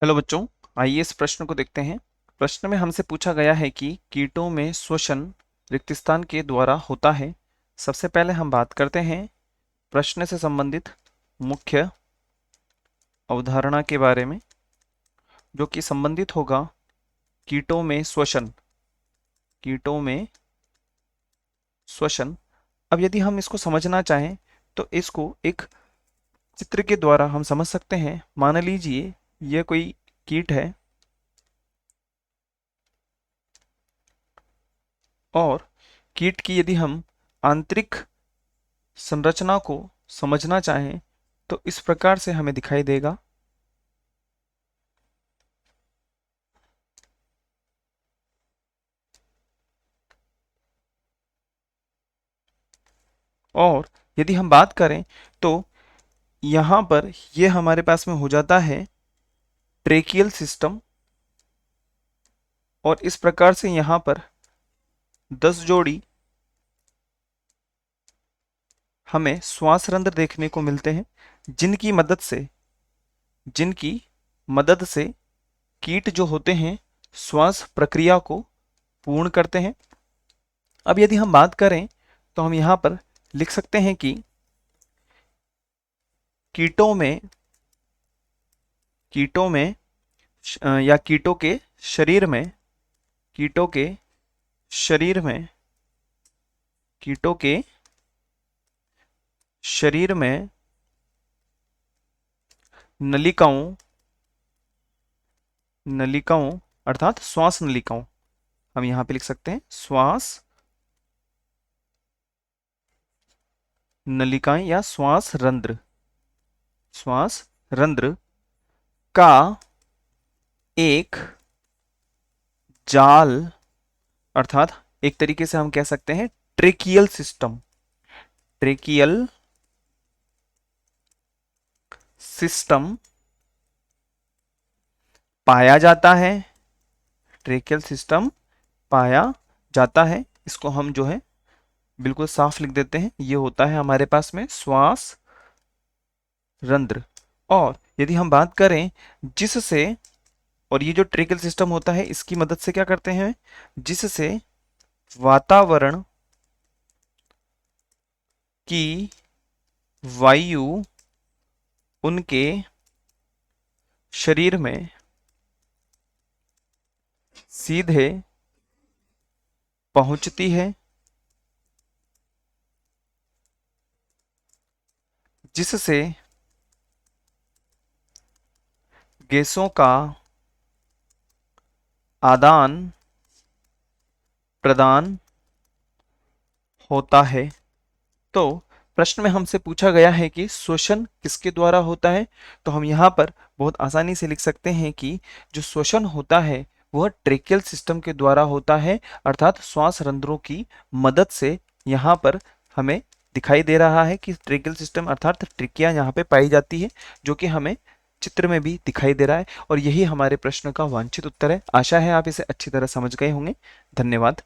Hello बच्चों, आइए इस प्रश्न को देखते हैं। प्रश्न में हमसे पूछा गया है कि कीटों में श्वसन रिक्तस्थान के द्वारा होता है। सबसे पहले हम बात करते हैं प्रश्न से संबंधित मुख्य अवधारणा के बारे में, जो कि संबंधित होगा कीटों में श्वसन। कीटों में श्वसन। अब यदि हम इसको समझना चाहें तो इसको एक चित्र के द्वारा हम समझ सकते हैं। मान लीजिए यह कोई कीट है और कीट की यदि हम आंतरिक संरचना को समझना चाहें तो इस प्रकार से हमें दिखाई देगा। और यदि हम बात करें तो यहाँ पर ये हमारे पास में हो जाता है ट्रेकियल सिस्टम, और इस प्रकार से यहाँ पर 10 जोड़ी हमें श्वास रंध्र देखने को मिलते हैं, जिनकी मदद से कीट जो होते हैं श्वास प्रक्रिया को पूर्ण करते हैं। अब यदि हम बात करें तो हम यहाँ पर लिख सकते हैं कि कीटों में या कीटों के शरीर में नलिकाओं अर्थात श्वास नलिकाओं, हम यहां पे लिख सकते हैं श्वास नलिकाएं या श्वास रंध्र का एक जाल, अर्थात एक तरीके से हम कह सकते हैं ट्रेकियल सिस्टम पाया जाता है। ट्रेकियल सिस्टम पाया जाता है। इसको हम जो है बिल्कुल साफ लिख देते हैं। ये होता है हमारे पास में श्वास रंध्र। और यदि हम बात करें जिससे, और ये जो ट्रेकियल सिस्टम होता है इसकी मदद से क्या करते हैं, जिससे वातावरण की वायु उनके शरीर में सीधे पहुंचती है, जिससे गैसों का आदान प्रदान होता है। तो प्रश्न में हमसे पूछा गया है कि श्वसन किसके द्वारा होता है, तो हम यहाँ पर बहुत आसानी से लिख सकते हैं कि जो श्वसन होता है वह ट्रेकियल सिस्टम के द्वारा होता है, अर्थात श्वास रंध्रों की मदद से। यहाँ पर हमें दिखाई दे रहा है कि ट्रेकियल सिस्टम अर्थात ट्रिकिया यहाँ पे पाई जाती है, जो कि हमें चित्र में भी दिखाई दे रहा है। और यही हमारे प्रश्न का वांछित उत्तर है। आशा है आप इसे अच्छी तरह समझ गए होंगे। धन्यवाद।